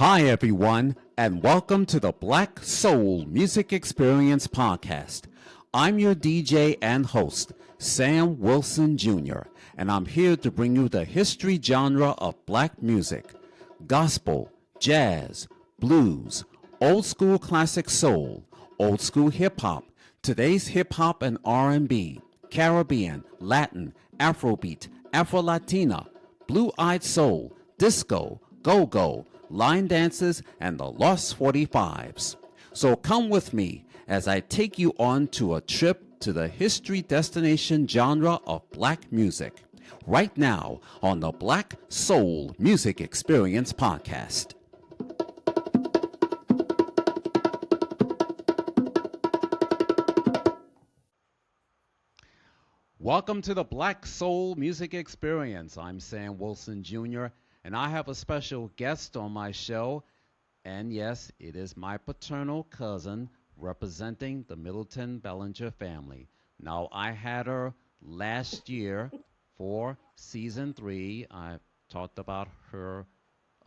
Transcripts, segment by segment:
Hi, everyone, and welcome to the Black Soul Music Experience Podcast. I'm your DJ and host, Sam Wilson Jr., and I'm here to bring you the history genre of black music: gospel, jazz, blues, old school classic soul, old school hip hop, today's hip hop and R&B, Caribbean, Latin, Afrobeat, Afro-Latina, blue-eyed soul, disco, go-go, line dances, and the Lost 45s. So come with me as I take you on to a trip to the history destination genre of black music, right now on the Black Soul Music Experience Podcast. Welcome to the Black Soul Music Experience. I'm Sam Wilson Jr., and I have a special guest on my show. And yes, it is my paternal cousin representing the Middleton Bellinger family. Now, I had her last year for season 3. I talked about her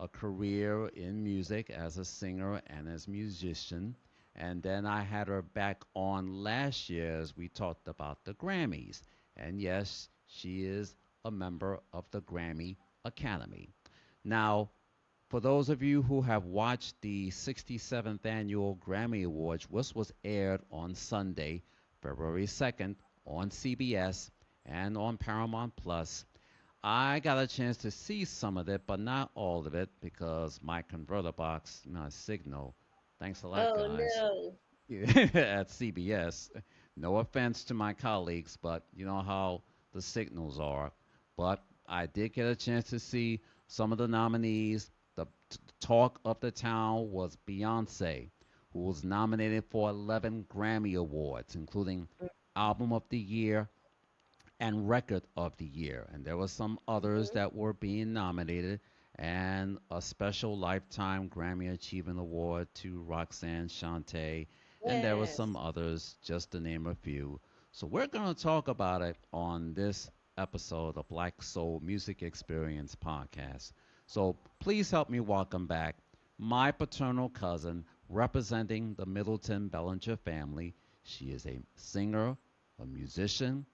a career in music as a singer and as musician. And then I had her back on last year as we talked about the Grammys. And yes, she is a member of the Grammy Academy. Now, for those of you who have watched the 67th Annual Grammy Awards, which was aired on Sunday, February 2nd, on CBS and on Paramount Plus, I got a chance to see some of it, but not all of it, because my converter box, my signal, thanks a lot, Oh guys, no. at CBS. No offense to my colleagues, but you know how the signals are. But I did get a chance to see some of the nominees. The talk of the town was Beyonce, who was nominated for 11 Grammy Awards, including Album of the Year and Record of the Year. And there were some others Mhm. that were being nominated, and a special Lifetime Grammy Achievement Award to Roxanne Shante. And there were Yes. some others, just to name a few. So we're going to talk about it on this episode of Black Soul Music Experience Podcast. So please help me welcome back my paternal cousin representing the Middleton Bellinger family. She is a singer, a musician,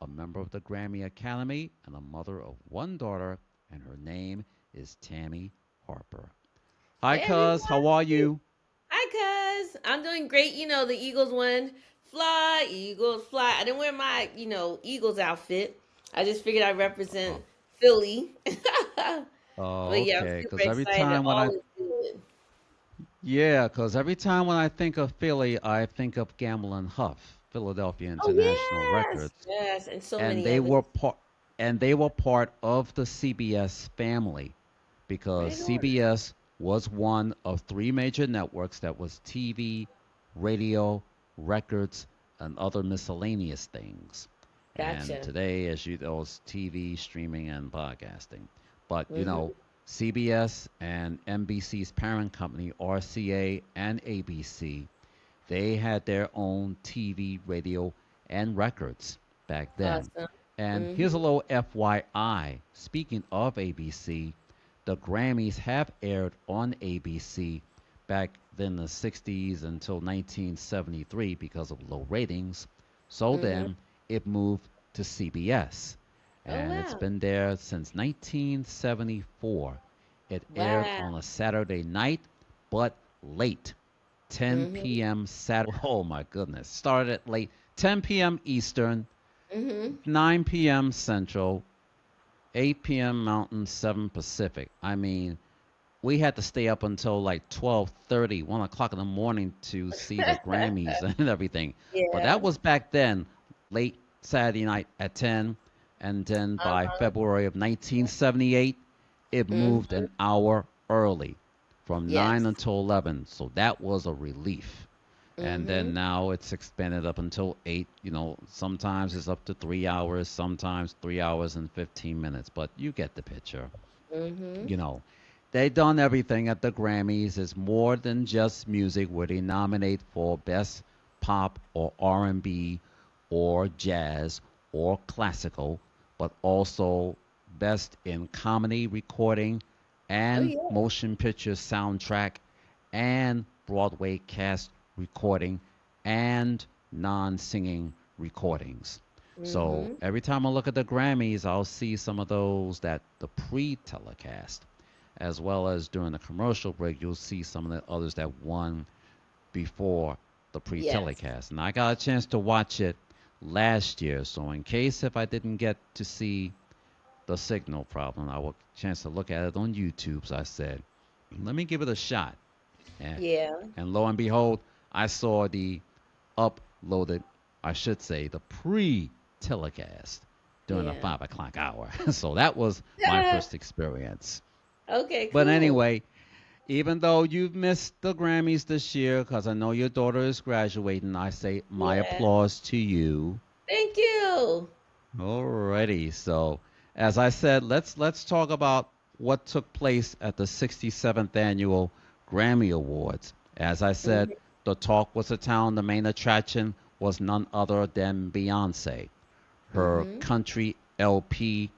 a member of the Grammy Academy, and a mother of one daughter, and her name is Tammy Harper. Hi, Hey cuz. How are everybody. you? Hi cuz. I'm doing great. The Eagles won. Fly, Eagles, fly. I didn't wear my, Eagles outfit. I just figured I represent Oh, Philly. oh, But yeah, I'm okay. super Because excited. All is good. every time when I think of Philly, I think of Gamble and Huff, Philadelphia Oh International yes. Records, Yes, and so and many they others. were part, and they were part of the CBS family, because Right on. CBS was one of 3 major networks that was TV, radio, records, and other miscellaneous things. And Gotcha. today, as you know, it's TV, streaming, and podcasting. But Mm-hmm. CBS and NBC's parent company, RCA and ABC, they had their own TV, radio, and records back then. Awesome. And here's a Mm-hmm. little FYI. Speaking of ABC, the Grammys have aired on ABC back in the 60s until 1973 because of low ratings. So Mm-hmm. then it moved to CBS. Oh And it's wow. been there since 1974. It aired Wow. on a Saturday night, but late. 10 Mm-hmm. p.m. Saturday. Oh my goodness. Started at late. 10 p.m. Eastern, Mm-hmm. 9 p.m. Central, 8 p.m. Mountain, 7 Pacific. I mean, we had to stay up until like 12:30, 1 o'clock in the morning to see the Grammys and everything. But that Yeah. was back then, late Saturday night at 10. And then by Uh-huh. February of 1978, it moved Mm-hmm. an hour early from 9 Yes. until 11. So that was a relief. And Mm-hmm. then now it's expanded up until 8. Sometimes it's up to 3 hours, sometimes 3 hours and 15 minutes. But you get the picture. Mm-hmm. You know, they done everything at the Grammys. It's more than just music where they nominate for best pop or R&B or jazz or classical, but also best in comedy recording, Oh and yeah. motion picture soundtrack and Broadway cast recording and non-singing recordings. So Mhm. every time I look at the Grammys, I'll see some of those that the pre-telecast, as well as during the commercial break, you'll see some of the others that won before the Yes. pre-telecast. And I got a chance to watch it last year, so in case if I didn't get to see the signal problem, I will chance to look at it on YouTube. So I said, let me give it a shot. And, Yeah. and lo and behold, I saw the uploaded, I should say, the pre telecast during the Yeah. 5 o'clock hour. So that was my first experience. Okay, But cool. anyway, even though you've missed the Grammys this year, because I know your daughter is graduating, I say my Yeah. applause to you. Thank you. Alrighty, so as I said, let's talk about what took place at the 67th annual Grammy Awards. As I said, Mhm. the talk was the town. The main attraction was none other than Beyonce. Her Mhm. country LP,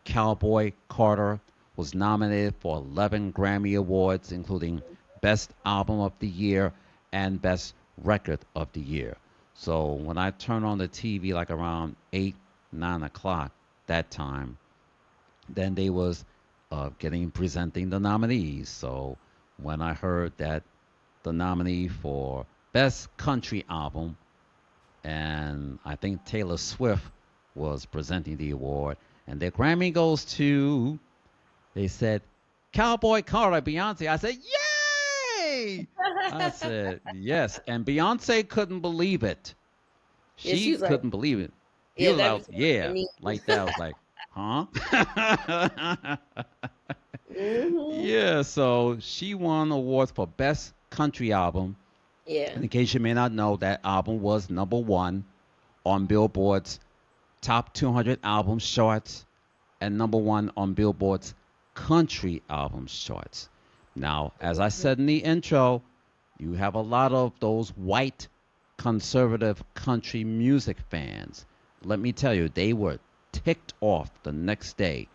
Cowboy Carter, was nominated for 11 Grammy Awards, including Best Album of the Year and Best Record of the Year. So when I turned on the TV like around 8, 9 o'clock that time, then they was getting presenting the nominees. So when I heard that the nominee for Best Country Album, and I think Taylor Swift was presenting the award, and the Grammy goes to, they said, Cowboy Carter, Beyonce. I said, yay! I said, yes. And Beyonce couldn't believe it. Yeah, she She was like, couldn't believe it. He yeah, was that like, be too much for yeah, me. like that. I was like, huh? Mhm. Yeah, so she won awards for Best Country Album. Yeah. And in case you may not know, that album was number one on Billboard's Top 200 Albums charts and number one on Billboard's Country Albums charts. Now, as I Mhm. said in the intro, you have a lot of those white conservative country music fans. Let me tell you, they were ticked off the next day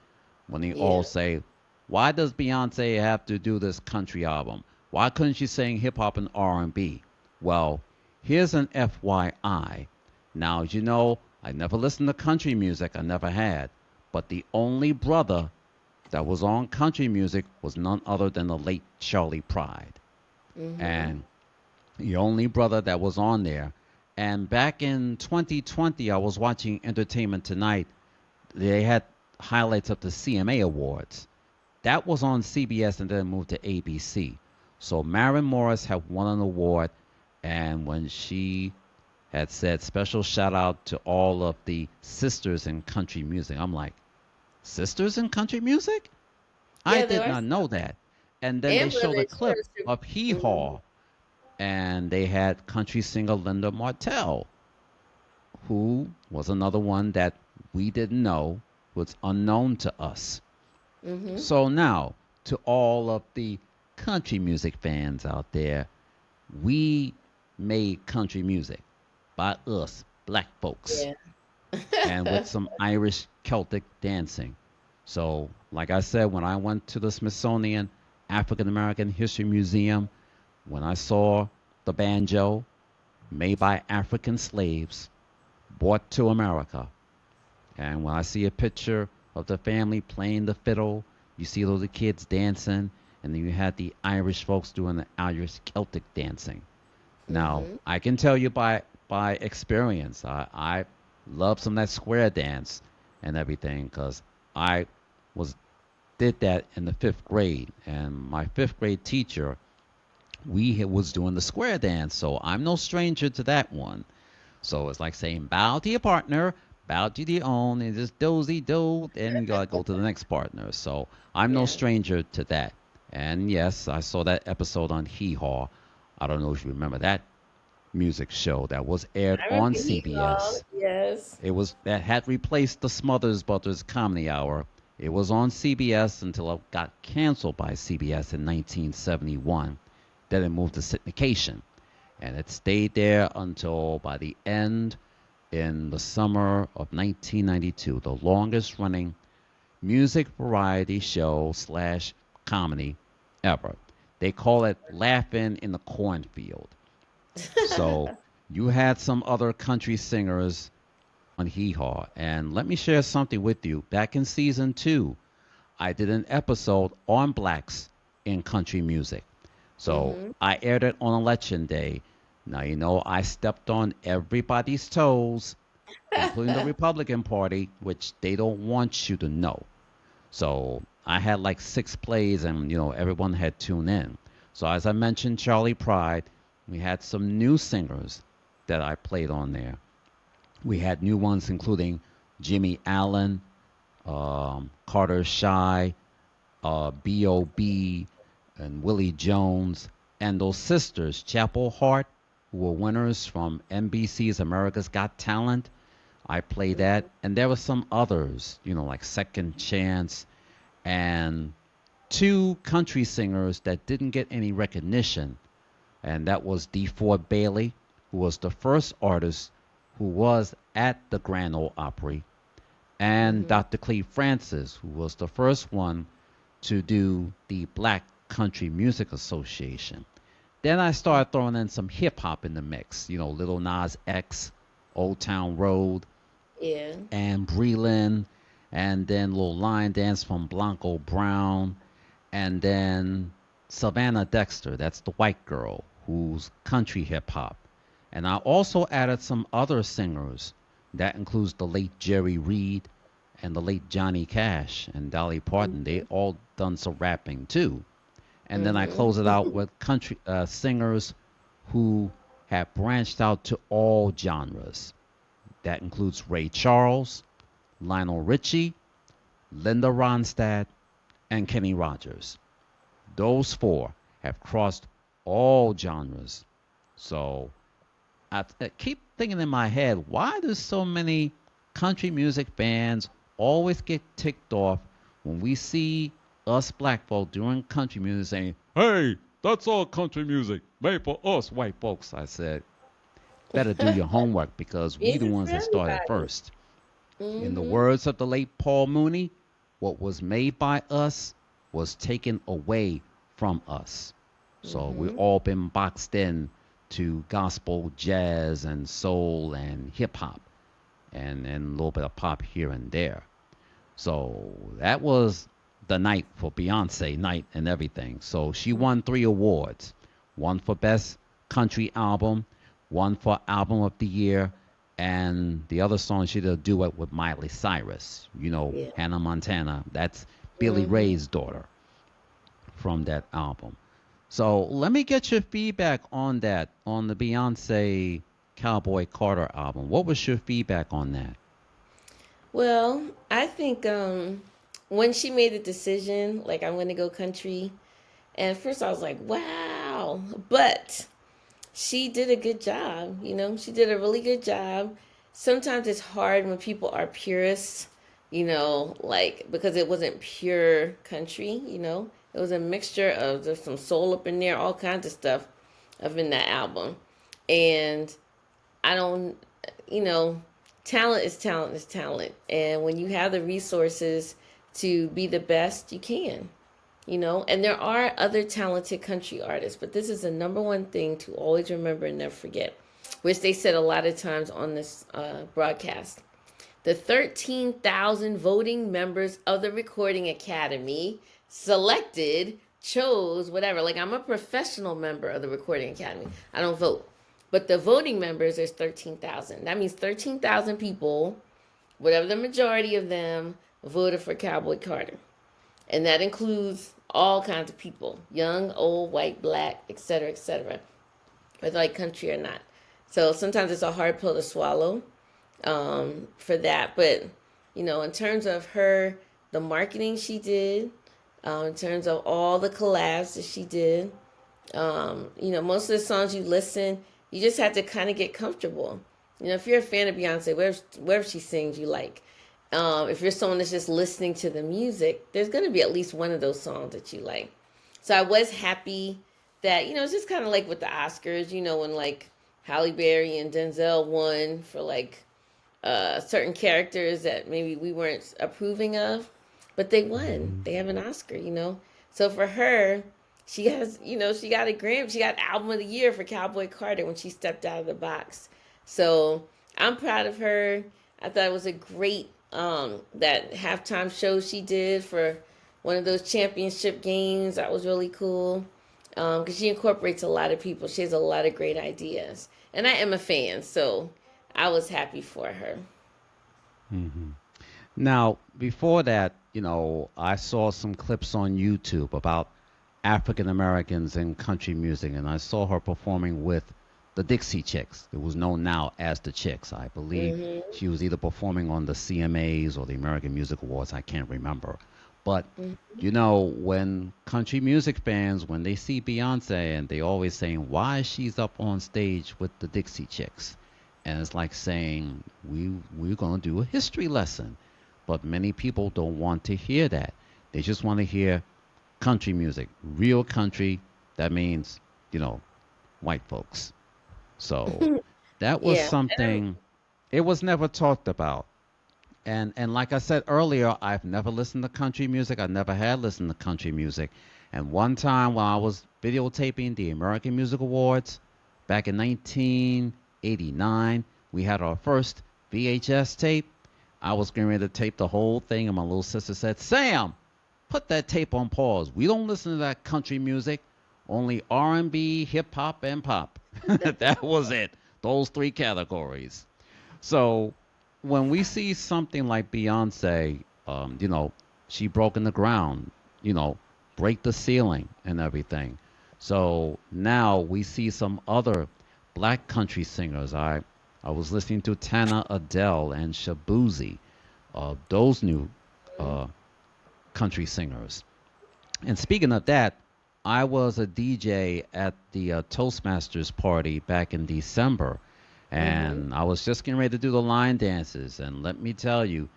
when they all Yeah. say, "Why does Beyonce have to do this country album? Why couldn't she sing hip hop and R&B?" Well, here's an FYI. Now, you know, I never listened to country music, I never had, but the only brother that was on country music was none other than the late Charlie Pride. Mhm. And the only brother that was on there. And back in 2020, I was watching Entertainment Tonight. They had highlights of the CMA Awards. That was on CBS and then moved to ABC. So Maren Morris had won an award, and when she had said special shout out to all of the sisters in country music, I'm like, sisters in country music? I Yeah, there did are not know some. that. And then they And showed a brothers clip first. of Hee Mhm. Haw, and they had country singer Linda Martell, who was another one that we didn't know, was unknown to us. Mhm. So now, to all of the country music fans out there, we made country music by us, black folks, Yeah. and with some Irish Celtic dancing. So, like I said, when I went to the Smithsonian African American History Museum, when I saw the banjo made by African slaves brought to America, and when I see a picture of the family playing the fiddle, you see those kids dancing, and then you had the Irish folks doing the Irish Celtic dancing. Now, Mhm. I can tell you by experience, I love some of that square dance and everything because I was did that in the 5th grade, and my 5th grade teacher was doing the square dance, so I'm no stranger to that one. So it's like saying bow to your partner, bow to your own, and just dozy do, and you gotta go to the next partner. So I'm no Yeah. stranger to that. And yes, I saw that episode on Hee Haw. I don't know if you remember that music show that was aired I remember on he called. CBS. Yes. It was that had replaced the Smothers Brothers Comedy Hour. It was on CBS until it got canceled by CBS in 1971. Then it moved to syndication, and it stayed there until by the end in the summer of 1992, the longest running music variety show slash comedy ever. They call it laughing in the cornfield. So you had some other country singers on Hee Haw. And let me share something with you. Back in season 2, I did an episode on blacks in country music. So Mm-hmm. I aired it on election day. Now, I stepped on everybody's toes, including the Republican Party, which they don't want you to know. So I had like 6 plays, and everyone had tuned in. So as I mentioned, Charlie Pride, we had some new singers that I played on there. We had new ones including Jimmy Allen, Carter Shy, B.O.B., and Willie Jones, and those sisters, Chapel Hart, who were winners from NBC's America's Got Talent. I played that. And there were some others, like Second Chance, and two country singers that didn't get any recognition. And that was D. Ford Bailey, who was the first artist who was at the Grand Ole Opry, and Mm-hmm. Dr. Cleve Francis, who was the first one to do the Black Country Music Association. Then I started throwing in some hip hop in the mix, Little Nas X, Old Town Road, Yeah. and Breland, and then Little Line Dance from Blanco Brown, and then Savannah Dexter, that's the white girl who's country hip hop. And I also added some other singers. That includes the late Jerry Reed and the late Johnny Cash and Dolly Parton. They Mm-hmm. all done some rapping too. And then I close it out Mm-hmm. with country singers who have branched out to all genres. That includes Ray Charles, Lionel Richie, Linda Ronstadt, and Kenny Rogers. Those four have crossed all genres. So I keep thinking in my head, why do so many country music fans always get ticked off when we see us black folk doing country music saying, "Hey, that's all country music made for us white folks." I said, better do your homework because we the Music ones for that started everybody. first. In the Mm-hmm. words of the late Paul Mooney, what was made by us was taken away from us. So we've Mm-hmm. all been boxed in to gospel, jazz, and soul and hip hop, and a little bit of pop here and there. So that was the night for Beyonce night and everything. So she won 3 awards: one for Best Country Album, one for Album of the Year, and the other song she did a duet with Miley Cyrus, Yeah. Hannah Montana. That's Billy Mm-hmm. Ray's daughter from that album. So let me get your feedback on that, on the Beyonce Cowboy Carter album. What was your feedback on that? Well, I think when she made the decision, like I'm gonna go country, and at first I was like, wow, but she did a good job. She did a really good job. Sometimes it's hard when people are purists, like because it wasn't pure country. It was a mixture of there's some soul up in there, all kinds of stuff up in that album, and I don't, you know, talent is talent is talent. And when you have the resources to be the best, you can, And there are other talented country artists, but this is the number one thing to always remember and never forget, which they said a lot of times on this broadcast. The 13,000 voting members of the Recording Academy selected, chose, whatever. Like, I'm a professional member of the Recording Academy. I don't vote. But the voting members is 13,000. That means 13,000 people, whatever the majority of them, voted for Cowboy Carter. And that includes all kinds of people, young, old, white, black, etc., whether like country or not. So sometimes it's a hard pill to swallow for that. But, in terms of her, the marketing she did, in terms of all the collabs that she did, most of the songs you listen, you just have to kind of get comfortable. If you're a fan of Beyonce, wherever she sings, you like. If you're someone that's just listening to the music, there's going to be at least one of those songs that you like. So I was happy that, it's just kind of like with the Oscars, when like Halle Berry and Denzel won for like certain characters that maybe we weren't approving of, but they won. They have an Oscar. So for her, she has, she got a Grammy. She got Album of the Year for Cowboy Carter when she stepped out of the box. So I'm proud of her. I thought it was a great that halftime show she did for one of those championship games. That was really cool because she incorporates a lot of people. She has a lot of great ideas, and I am a fan, so I was happy for her. Hmm. Now, before that, I saw some clips on YouTube about African Americans in country music, and I saw her performing with the Dixie Chicks. It was known now as the Chicks. I believe Hmm. she was either performing on the CMAs or the American Music Awards. I can't remember. But, when country music fans, when they see Beyonce, and they always saying, why she's up on stage with the Dixie Chicks? And it's like saying, we're going to do a history lesson. But many people don't want to hear that. They just want to hear country music, real country. That means, you know, white folks. So that was Yeah, something, it was never talked about. And like I said earlier, I've never listened to country music. I never had listened to country music. And one time when I was videotaping the American Music Awards back in 1989, we had our first VHS tape. I was getting ready to tape the whole thing, and my little sister said, Sam, put that tape on pause. We don't listen to that country music, only R&B, hip hop, and pop. That was it. Those three categories. So when we see something like Beyonce, she broken the ground, you know, break the ceiling and everything. So now we see some other black country singers. I was listening to Tana Adele and Shabuzi, those new uh, country singers. And speaking of that, I was a DJ at the Toastmasters party back in December, hmm and I was just getting ready to do the line dances. And let me tell you,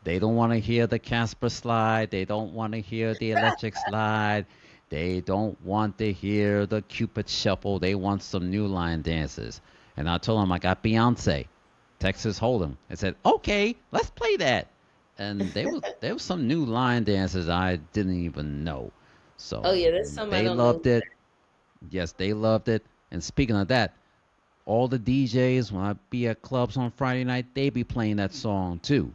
they don't want to hear the Casper slide. They don't want to hear the electric slide. They don't want to hear the Cupid shuffle. They want some new line dances. And I told them I got Beyonce, Texas Hold'em. I said, okay, let's play that. And there was some new line dances I didn't even know. Oh So yeah, there's some I they don't know. loved it. Yes, they loved it. And speaking of that, all the DJs when I be at clubs on Friday night, they be playing that song too.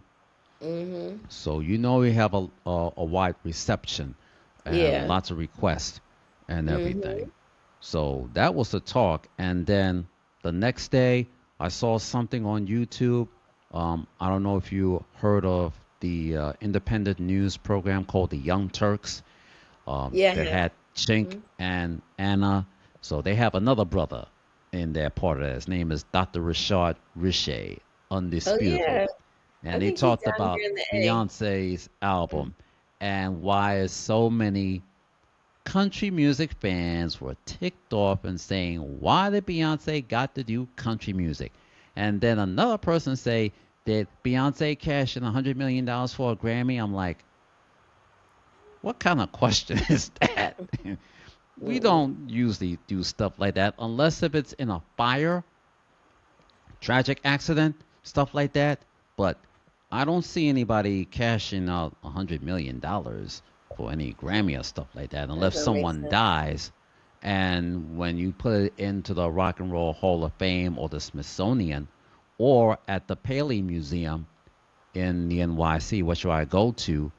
Hmm. So we have a wide reception and Yeah. lots of requests and Hmm. everything. So that was the talk. And then the next day, I saw something on YouTube. I don't know if you heard of the independent news program called the Young Turks. Yeah. They had Chink Mhm. and Anna. So they have another brother in their part of that. His name is Dr. Rashad Riche, Oh Undisputable. yeah, I And they think he's talked down about here in the A. Beyonce's album and why so many country music fans were ticked off and saying, why did Beyonce got to do country music? And then another person say, did Beyonce cash in $100 million for a Grammy? I'm like, what kind of question is that? We Mm-mm. don't usually do stuff like that unless if it's in a fire, tragic accident, stuff like that. But I don't see anybody cashing out $100 million for any Grammy or stuff like that That unless don't make someone sense. dies. And when you put it into the Rock and Roll Hall of Fame or the Smithsonian or at the Paley Museum in the NYC, which I go to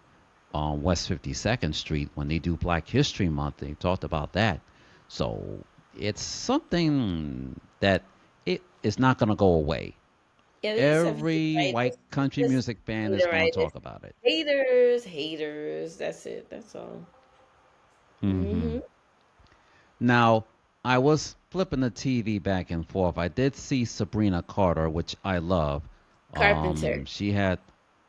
on West 52nd Street when they do Black History Month, they talked about that. So it's something that it is not going to go away. Yeah, they just have Every white haters. country Just music fan is going to hateritis. talk about it. Haters, haters. That's it. That's all. Hmm. Hmm. Now, I was flipping the TV back and forth. I did see Sabrina Carter, which I love. Carpenter. She had,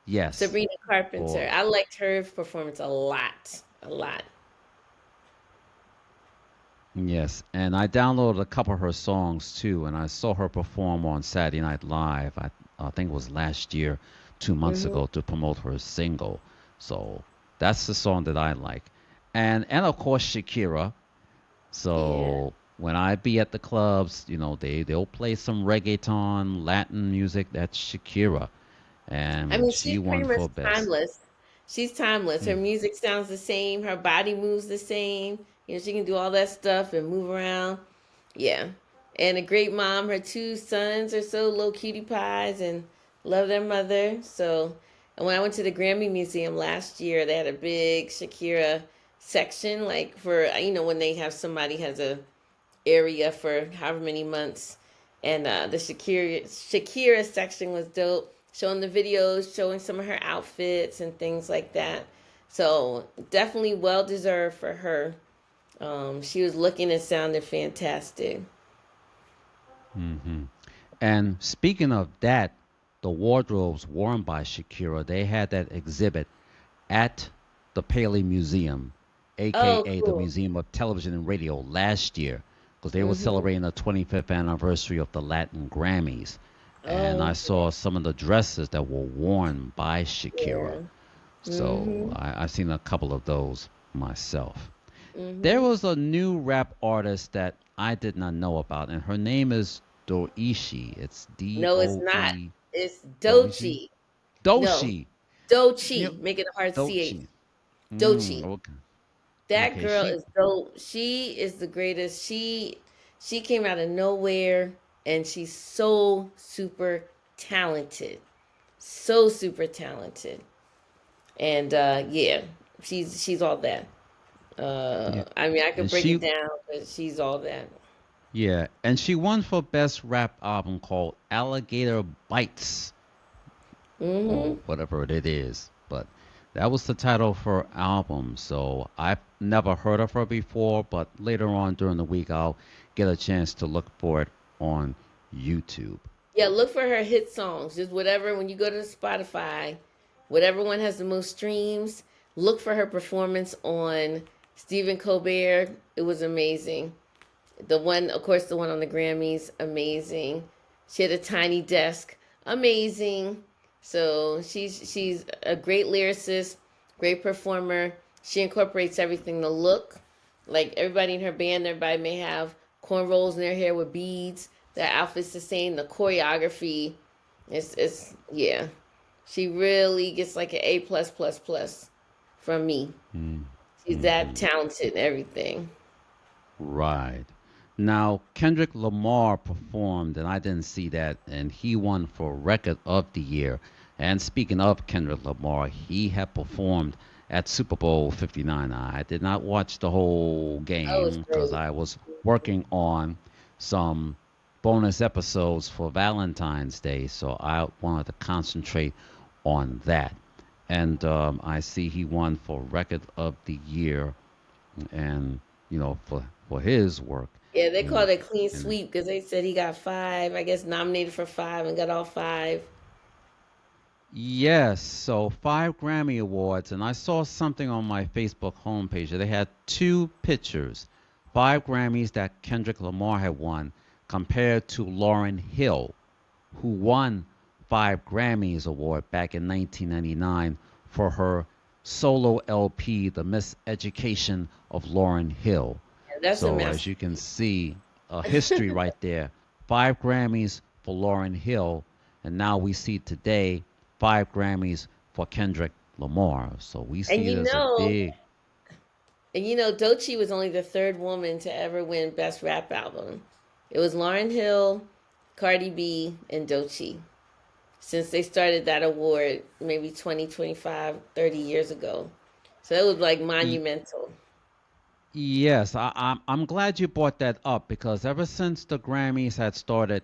yes, Sabrina Carpenter. for, I liked her performance a lot. A lot. yes. And I downloaded a couple of her songs too, and I saw her perform on Saturday Night Live. I think it was last year, 2 months Hmm. ago, to promote her single. So that's the song that I like. And of course, Shakira. Yeah. So when I be at the clubs, they'll play some reggaeton, Latin music. That's Shakira, I and mean, she she's pretty won much for best. timeless. She's timeless. Her Mm. music sounds the same. Her body moves the same. She can do all that stuff and move around. Yeah. And a great mom. Her two sons are so little cutie pies and love their mother. So, and when I went to the Grammy Museum last year, they had a big Shakira section, like for, when they have somebody has a area for however many months. And the Shakira section was dope, showing the videos, showing some of her outfits and things like that. So definitely well deserved for her. She was looking and sounding fantastic. Hmm. And speaking of that, the wardrobes worn by Shakira, they had that exhibit at the Paley Museum, Oh, aka the cool. Museum of Television and Radio, last year, because they were Mm-hmm. celebrating the 25th anniversary of the Latin Grammys. And Oh, I saw some of the dresses that were worn by Shakira. yeah. So Mm-hmm. I've seen a couple of those myself. There Mm-hmm. was a new rap artist that I did not know about, and her name is Doishi. It's D No, it's O not. E It's Doishi. Dochi. No, Doshi. Yep. Dochi. Make it a hard CH. Dochi. Dochi. Okay. That Okay. girl is dope. She is the greatest. She came out of nowhere and she's so super talented. So super talented. And yeah, she's all that. Yeah. I mean, I could And break it she down, but she's all that. yeah, and she won for best rap album called Alligator Bites or Mm-hmm. whatever it is. But that was the title of her album. So I've never heard of her before, but later on during the week I'll get a chance to look for it on YouTube. Yeah, look for her hit songs. Just whatever, when you go to Spotify, whatever one has the most streams, look for her performance on Stephen Colbert. It was amazing. The one, of course, the one on the Grammys, amazing. She had a tiny desk, amazing. So she's a great lyricist, great performer. She incorporates everything. The look, like everybody in her band, everybody may have cornrows in their hair with beads. The outfit's the same. The choreography, it's yeah. She really gets like an A plus plus plus from me. She's that Mm-hmm. talented and everything. Right. Now, Kendrick Lamar performed, and I didn't see that, and he won for Record of the Year. And speaking of Kendrick Lamar, he had performed at Super Bowl 59. I did not watch the whole Oh, it's game because great. I was working on some bonus episodes for Valentine's Day, so I wanted to concentrate on that. And I see he won for Record of the Year, and for his work. Yeah, they And called it a clean and sweep because they said he got five, I guess nominated for five and got all five. yes, so 5 Grammy Awards, and I saw something on my Facebook homepage that they had two pictures, 5 Grammys that Kendrick Lamar had won, compared to Lauryn Hill, who won 5 Grammys award back in 1999 for her solo LP, The Miseducation of Lauryn Hill. Yeah, that's a So as you can masterpiece. see, a history right there. 5 Grammys for Lauryn Hill, and now we see today 5 Grammys for Kendrick Lamar. So we And see it as a big. Doechii was only the third woman to ever win Best Rap Album. It was Lauryn Hill, Cardi B, and Doechii. Since they started that award maybe 20, 25, 30 years ago. So it was like y- monumental. Yes, I'm glad you brought that up because ever since the Grammys had started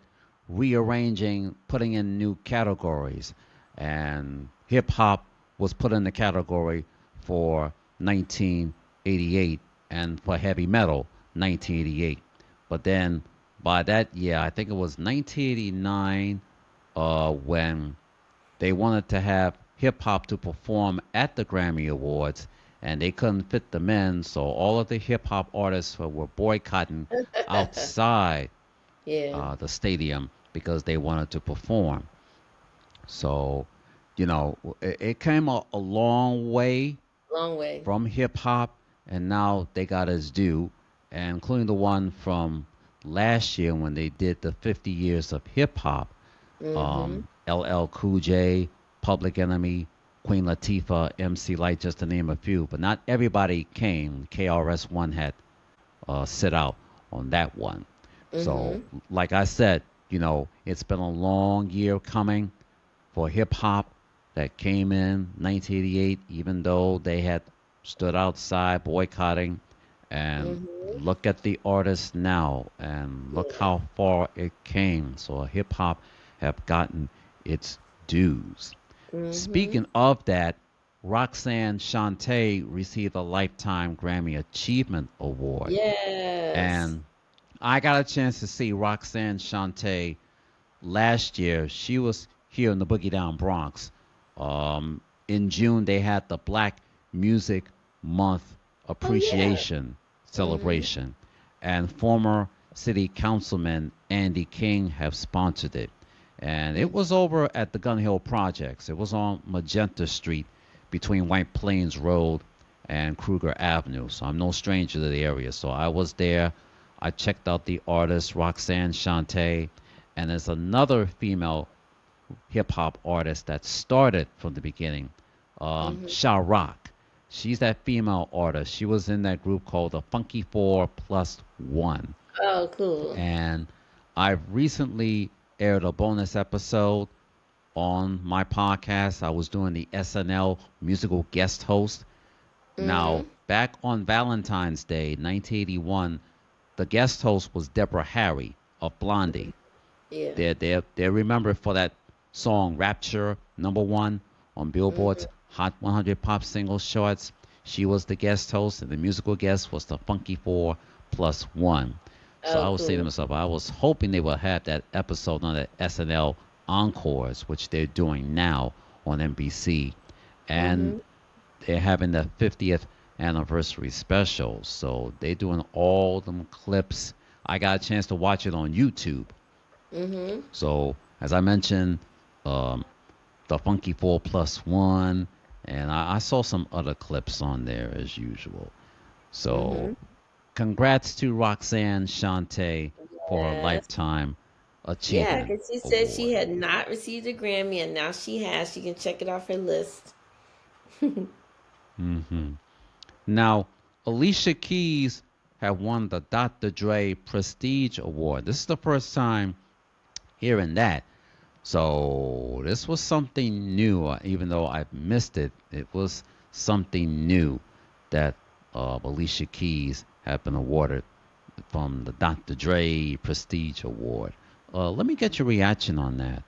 rearranging, putting in new categories, and hip hop was put in the category for 1988, and for heavy metal 1988. But then by that year, I think it was 1989, when they wanted to have hip hop to perform at the Grammy Awards, and they couldn't fit them in, so all of the hip hop artists were boycotting outside Yeah, the stadium because they wanted to perform. So, it came a long way long way. from hip hop, and now they got us due, and including the one from last year when they did the 50 years of hip hop. Mm-hmm. LL Cool J, Public Enemy, Queen Latifah, MC Light, just to name a few. But not everybody came. KRS-One had sit out on that one. So, Mhm. like I said, it's been a long year coming for hip hop that came in 1988, even though they had stood outside boycotting. And Mhm. look at the artists now, and look Yeah. how far it came. So hip hop have gotten its dues. Mhm. Speaking of that, Roxanne Shante received a Lifetime Grammy Achievement Award. Yes. And I got a chance to see Roxanne Shante last year. She was here in the Boogie Down Bronx. In June, they had the Black Music Month Oh yeah. Appreciation Mhm. Celebration, and former City Councilman Andy King have sponsored it. And it Mhm. was over at the Gun Hill Projects. It was on Magenta Street between White Plains Road and Kruger Avenue. So I'm no stranger to the area. So I was there. I checked out the artist Roxanne Shante, and there's another female hip hop artist that started from the beginning, Mhm. Sha Rock. She's that female artist. She was in that group called the Funky Four Plus One. Oh, cool. And I recently aired a bonus episode on my podcast. I was doing the SNL musical guest host. Now, Mhm. back on Valentine's Day, 1981, the guest host was Deborah Harry of Blondie. Yeah. They're remembered for that song Rapture, #1 on Billboard's Mhm. Hot 100 Pop Singles charts. She was the guest host, and the musical guest was the Funky Four Plus One. So Oh, I was saying to cool. myself, I was hoping they would have that episode on the SNL Encores, which they're doing now on NBC. And Mhm. they're having the 50th anniversary special. So they're doing all them clips. I got a chance to watch it on YouTube. Mhm. So, as I mentioned, um, the Funky 4 Plus One, and I saw some other clips on there as usual. So, Mhm. congrats to Roxanne Shante for her Yes. Lifetime Yeah, Achievement because she said she Award. had not received a Grammy, and now she has. She can check it off her list. hmm Now, Alicia Keys have won the Dr. Dre Prestige Award. This is the first time hearing that. So this was something new, even though I missed it. It was something new that Alicia Keys had been awarded from the Dr. Dre Prestige Award. Let me get your reaction on that.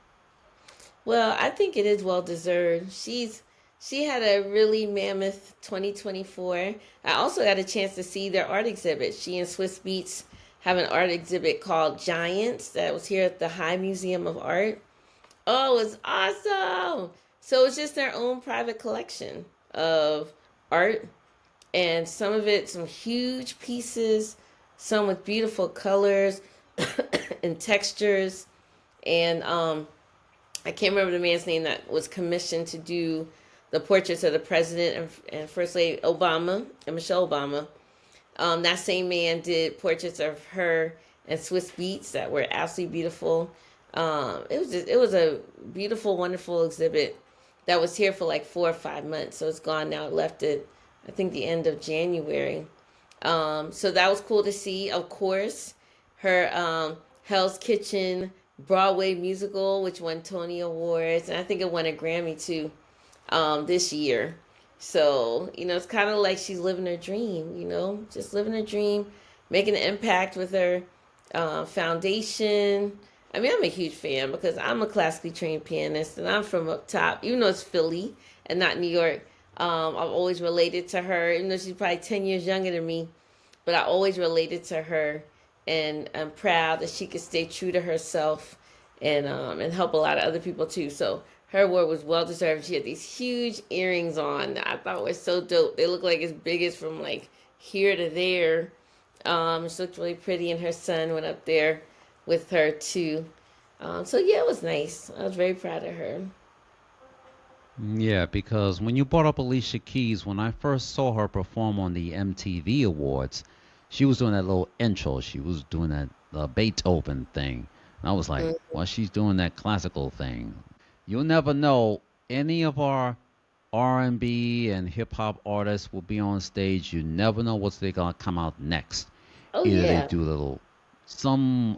Well, I think it is well deserved. She had a really mammoth 2024. I also got a chance to see their art exhibit. She and Swiss Beats have an art exhibit called Giants that was here at the High Museum of Art. Oh, it's awesome. So it's just their own private collection of art, and some of it some huge pieces, some with beautiful colors and textures. And I can't remember the man's name that was commissioned to do the portraits of the president and First Lady Obama and Michelle Obama. That same man did portraits of her and Swiss Beats that were absolutely beautiful. It was a beautiful, wonderful exhibit that was here for like 4 or 5 months. So it's gone now. It left it, I think, the end of January. So that was cool to see. Of course, her Hell's Kitchen Broadway musical, which won Tony Awards, and I think it won a Grammy too this year. So, it's kind of like she's living her dream, just living her dream, making an impact with her foundation. I mean, I'm a huge fan because I'm a classically trained pianist and I'm from up top, even though it's Philly and not New York. I've always related to her, even though she's probably 10 years younger than me, but I always related to her, and I'm proud that she could stay true to herself and help a lot of other people too. So her award was well deserved. She had these huge earrings on that I thought were so dope. They look like as big as from like here to there. She looked really pretty, and her son went up there with her too. So yeah, it was nice. I was very proud of her. Yeah, because when you brought up Alicia Keys, when I first saw her perform on the MTV Awards, she was doing that little intro. She was doing that Beethoven thing. And I was like, Mm. well, she's doing that classical thing. You'll never know any of our R&B and hip hop artists will be on stage. You never know what's they gonna come out next. Oh Either they yeah. do a little some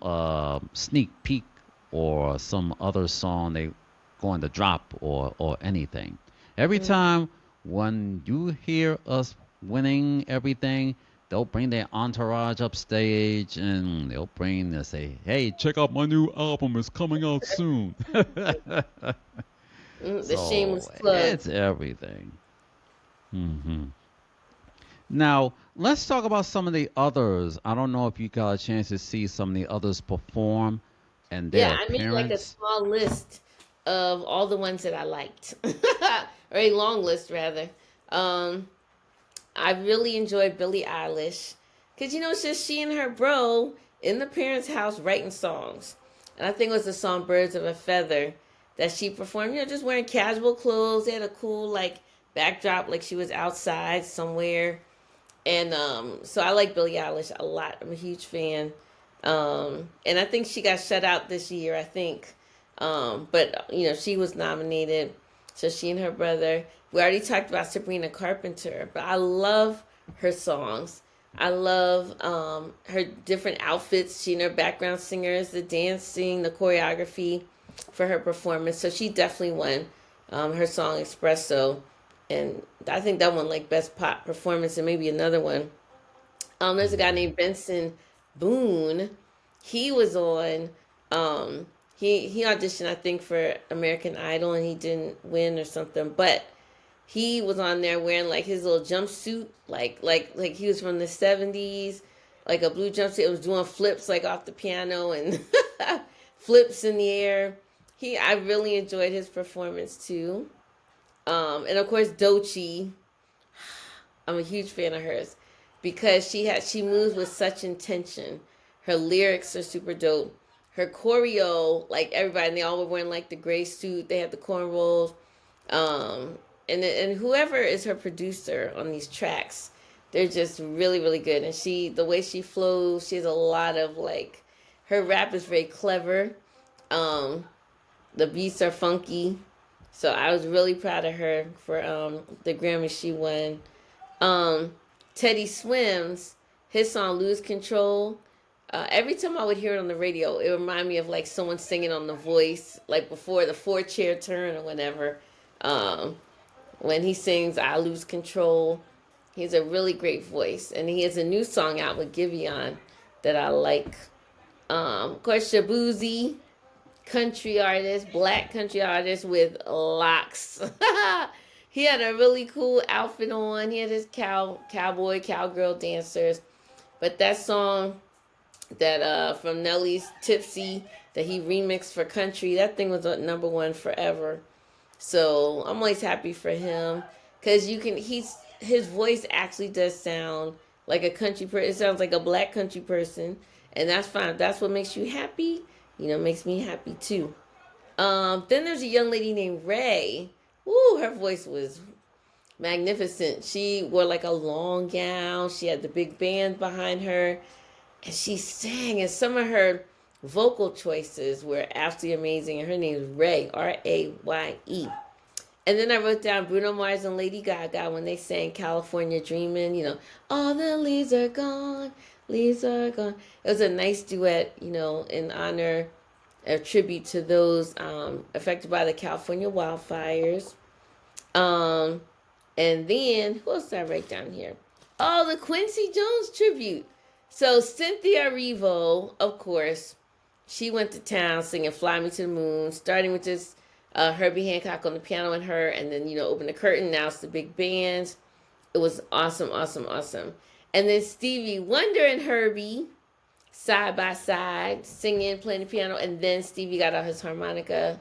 sneak peek or some other song they going to drop or anything. Every Mm. time when you hear us winning everything, they'll bring their entourage up stage and they'll bring and say, "Hey, check out my new album. It's coming out soon." The shameless So plug. it's everything. Hmm. Now, let's talk about some of the others. I don't know if you got a chance to see some of the others perform and Yeah, their I made like a appearance. small list of all the ones that I liked, or a long list rather. Um, I really enjoyed Billie Eilish because it's just she and her bro in the parents' house writing songs, and I think it was the song "Birds of a Feather" that she performed. Just wearing casual clothes. They had a cool like backdrop, like she was outside somewhere. And so I like Billie Eilish a lot. I'm a huge fan. And I think she got shut out this year, I think. But she was nominated. So she and her brother. We already talked about Sabrina Carpenter, but I love her songs. I love her different outfits. She and her background singers, the dancing, the choreography for her performance. So she definitely won her song Espresso, and I think that one like best pop performance, and maybe another one. There's a guy Hmm. named Benson Boone. He was on. He auditioned, I think, for American Idol, and he didn't win or something. But he was on there wearing like his little jumpsuit, like he was from the '70s, like a blue jumpsuit. It was doing flips like off the piano and flips in the air. I really enjoyed his performance too. And of course, Dochi. I'm a huge fan of hers because she moves with such intention. Her lyrics are super dope. Her choreo, like everybody, and they all were wearing like the gray suit. They had the cornrows. Um, and whoever is her producer on these tracks, they're just really really good. And the way she flows, she has a lot of like, her rap is very clever. Um, the beats are funky. So I was really proud of her for the Grammy she won. um, Teddy Swims, his song "Lose Control." Every time I would hear it on the radio, it reminded me of like someone singing on The Voice, like before the four-chair turn or whatever. Um, when he sings "I Lose Control," he has a really great voice, and he has a new song out with Giveon that I like. Of course, Shabuzi, country artist, black country artist with locks. He had a really cool outfit on. He had his cowboy cowgirl dancers. But that song that from Nelly's Tipsy that he remixed for country, that thing was number one forever. So I'm always happy for him because his voice actually does sound like a country person. It sounds like a black country person, and that's fine. If that's what makes you happy, makes me happy too. Then there's a young lady named Ray. Woo, her voice was magnificent. She wore like a long gown. She had the big band behind her, and she sang. And some of her vocal choices were absolutely amazing. And her name is Ray, Raye. And then I wrote down Bruno Mars and Lady Gaga when they sang California Dreamin', all the leaves are gone, leaves are gone. It was a nice duet, in honor, a tribute to those affected by the California wildfires. Um, and then, who else did I write down here? Oh, the Quincy Jones tribute. So Cynthia Erivo, of course, she went to town singing "Fly Me to the Moon," starting with this Herbie Hancock on the piano and her, and then open the curtain. Now it's the big band. It was awesome, awesome, awesome. And then Stevie Wonder and Herbie side by side, singing, playing the piano, and then Stevie got out his harmonica.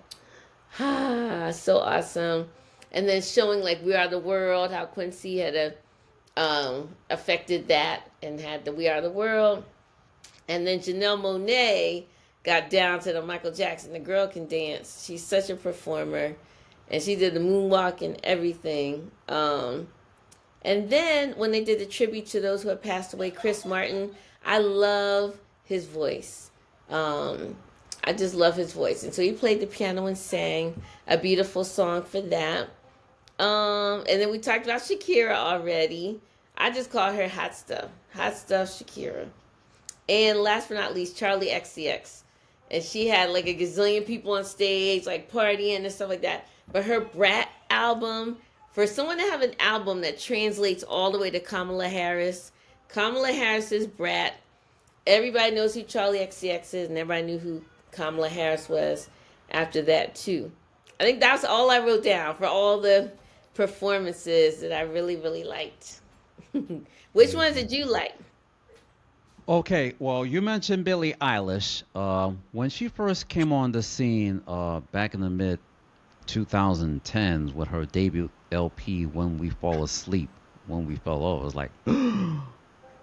Ah, so awesome. And then showing like "We Are the World," how Quincy had affected that and had the "We Are the World." And then Janelle Monáe got down to the Michael Jackson. The girl can dance. She's such a performer. And she did the moonwalk and everything. And then when they did the tribute to those who had passed away, Chris Martin, I love his voice. Um, I just love his voice. And so he played the piano and sang a beautiful song for that. And then we talked about Shakira already. I just call her Hot Stuff. Hot Stuff Shakira. And last but not least, Charlie XCX. And she had like a gazillion people on stage, like partying and stuff like that. But her Brat album, for someone to have an album that translates all the way to Kamala Harris's Brat, everybody knows who Charlie XCX is, and everybody knew who Kamala Harris was after that, too. I think that's all I wrote down for all the performances that I really, really liked. Which ones did you like? Okay, well, you mentioned Billie Eilish. When she first came on the scene back in the mid 2010s with her debut LP, When We Fall Asleep, When We Fell Over,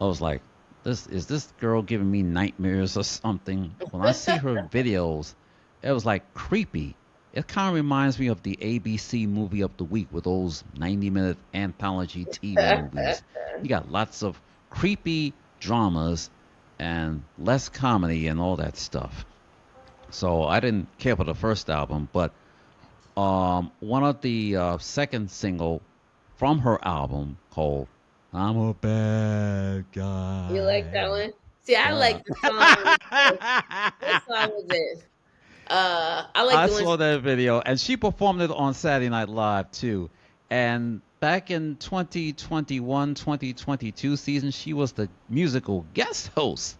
I was like, this girl giving me nightmares or something? When I see her videos, it was like creepy. It kind of reminds me of the ABC movie of the week with those 90-minute anthology TV movies. You got lots of creepy dramas and less comedy and all that stuff. So I didn't care for the first album, but one of the second single from her album called "I'm a Bad You like that Guy." one? See, I Uh, like the song. What song was it? I like I the one. saw that video, and she performed it on Saturday Night Live too. And back in 2021, 2022 season, she was the musical guest host.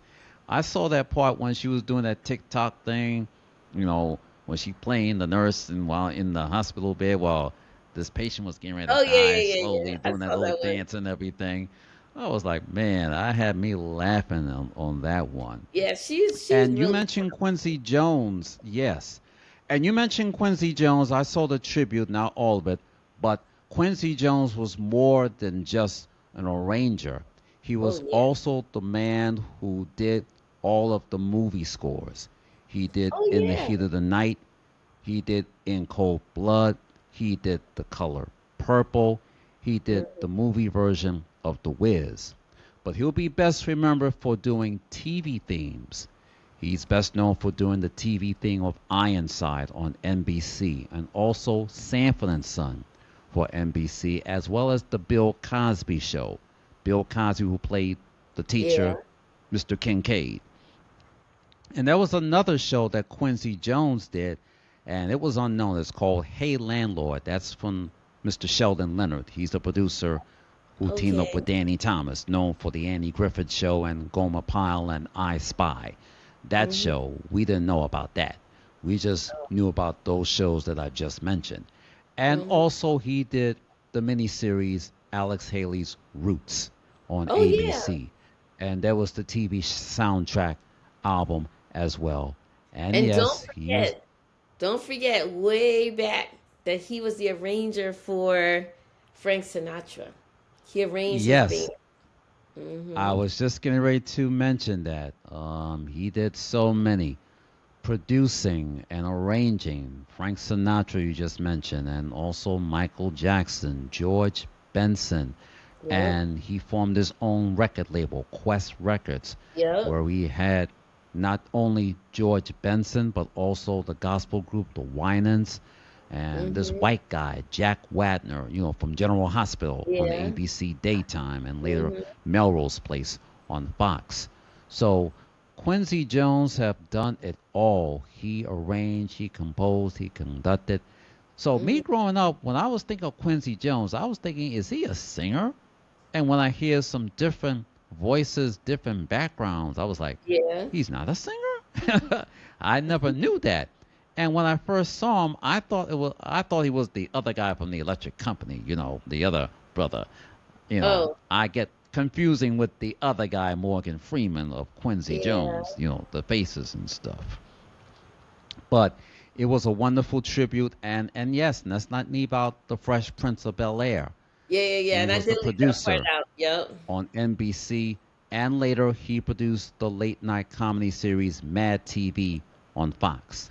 I saw that part when she was doing that TikTok thing, you know, when she playing the nurse and while in the hospital bed while this patient was getting ready to Oh yeah, die yeah, yeah, slowly, yeah. I doing that saw little that one. dance and everything. I was like, man, I had me laughing on that one. Yeah, she's And you really. mentioned Quincy Jones, yes. And you mentioned Quincy Jones. I saw the tribute, not all of it, but Quincy Jones was more than just an arranger. He Oh was yeah. also the man who did all of the movie scores. He did Oh In the yeah. Heat of the Night, he did In Cold Blood, he did The Color Purple, he did the Mhm. movie version of The Wiz. But he'll be best remembered for doing TV themes. He's best known for doing the TV theme of Ironside on NBC and also Sanford and Son for NBC, as well as the Bill Cosby Show. Bill Cosby, who played the teacher, Yeah. Mr. Kincaid. And there was another show that Quincy Jones did, and it was unknown. It's called Hey Landlord. That's from Mr. Sheldon Leonard. He's the producer who teamed up with Okay. Danny Thomas, known for the Andy Griffith Show and Gomer Pyle and I Spy. That Hmm. show, we didn't know about that. We just knew about those shows that I just mentioned. And Hmm. also, he did the miniseries Alex Haley's Roots on Oh yeah. ABC. And there was the TV soundtrack album as well. And And yes, he was, don't forget way back that he was the arranger for Frank Sinatra. He arranged his band. yes, I Hmm. was just getting ready to mention that. He did so many producing and arranging. Frank Sinatra, you just mentioned, and also Michael Jackson, George Benson, Yep. and he formed his own record label, Quest Records, Yep. where we had not only George Benson, but also the gospel group, the Winans, and this Hmm. white guy, Jack Wadner, you know, from General Hospital on Yeah. ABC Daytime, and later Hmm. Melrose Place on Fox. So Quincy Jones have done it all. He arranged, he composed, he conducted. So me Hmm. growing up, when I was thinking of Quincy Jones, I was thinking, is he a singer? And when I hear some different voices, different backgrounds, I was like, Yeah. he's not a singer? I never knew that. And when I first saw him, I thought he was the other guy from the electric company, you know, the other brother. You know, Oh I get confusing with the other guy, Morgan Freeman of Quincy yeah. Jones, you know, the faces and stuff. But it was a wonderful tribute, and yes, let's not leave out the Fresh Prince of Bel Air. Yeah. Yeah. Yeah. He And I was did the leave that part producer out. Yep. on NBC, and later he produced the late night comedy series Mad TV on Fox.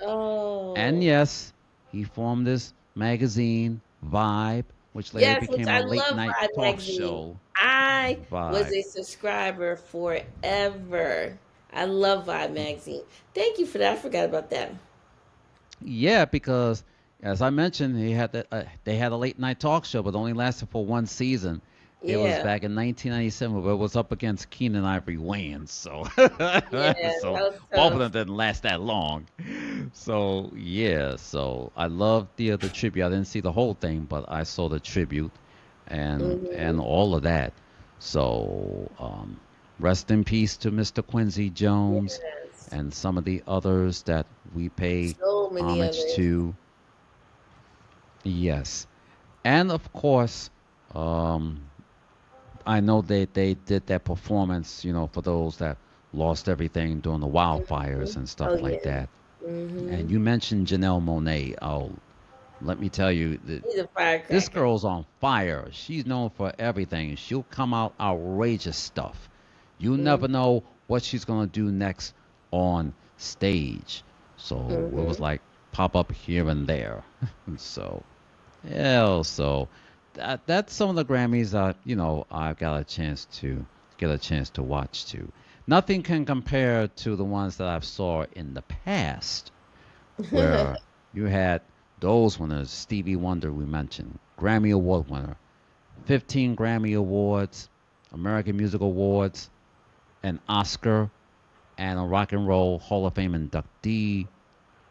And Oh. yes, he formed this magazine, Vibe, which later Yes, which became I a late love night Vibe talk magazine. show, I was Vibe. a subscriber forever. I love Vibe magazine. Thank you for that. I forgot about that. Yeah, because As I mentioned, they had a late night talk show, but only lasted for one season. It was Yeah, back in 1997, but it was up against Keenan Ivory Wayans. So, yeah, so that was both of them tough. didn't last that long. So yeah, so I loved the tribute. I didn't see the whole thing, but I saw the tribute and Hmm. all of that. So rest in peace to Mr. Quincy Jones Yes, and some of the others that we pay so many homage others. to. Yes. And of course, um, I know they did that performance, for those that lost everything during the wildfires Mhm. and Oh stuff like yeah. that. Hmm. And you mentioned Janelle Monae. Oh, let me tell you, He's a this firecracker. girl's on fire. She's known for everything. She'll come out outrageous stuff. You never Hmm. know what she's gonna do next on stage. So it was Hmm. like pop up here and there. So yeah, so that's some of the Grammys I got a chance to get a chance to watch too. Nothing can compare to the ones that I've saw in the past, where you had those winners. Stevie Wonder, we mentioned, Grammy Award winner, 15 Grammy Awards, American Music Awards, an Oscar, and a Rock and Roll Hall of Fame inductee.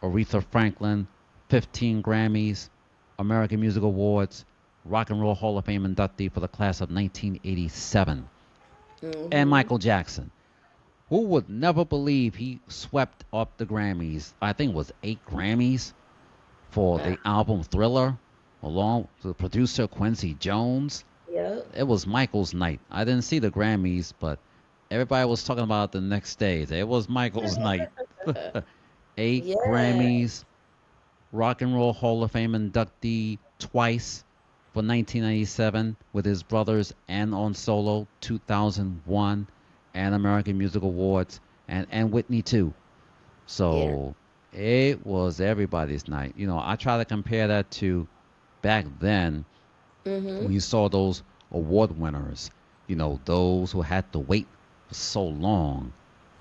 Aretha Franklin, 15 Grammys, American Music Awards, Rock and Roll Hall of Fame inductee for the class of 1987. And Hmm. Michael Jackson, who would never believe he swept up the Grammys. I think it was 8 Grammys for Wow. the album Thriller, along with the producer Quincy Jones. Yep. It was Michael's night. I didn't see the Grammys, but everybody was talking about it the next day. It was Michael's night. Eight Yeah. Grammys, Rock and Roll Hall of Fame inductee twice for 1997 with his brothers and on solo 2001 and American Music Awards and Whitney too. Yeah. So it was everybody's night. I try to compare that to back then Hmm. when you saw those award winners, those who had to wait for so long,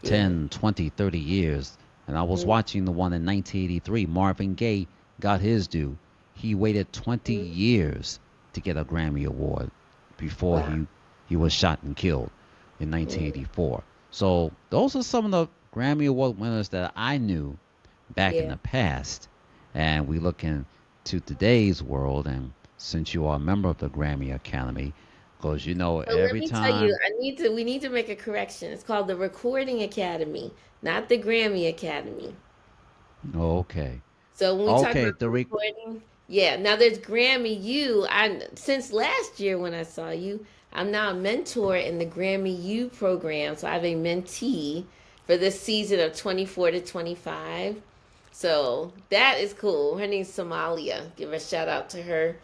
Yeah. 10, 20, 30 years. And I was watching the one in 1983. Marvin Gaye got his due. He waited 20 Hmm. years to get a Grammy Award before Wow. he was shot and killed in Mm. 1984. So those are some of the Grammy Award winners that I knew back in Yeah. the past. And we look into today's world, and since you are a member of the Grammy Academy, because But let every me tell you, time. we need to make a correction. It's called the Recording Academy, not the Grammy Academy. Okay. So when we talk Okay, about the recording, yeah. Now there's Grammy U. I since last year when I saw you, I'm now a mentor in the Grammy U program. So I have a mentee for this season of 24 to 25. So that is cool. Her name's Somalia. Give a shout out to her,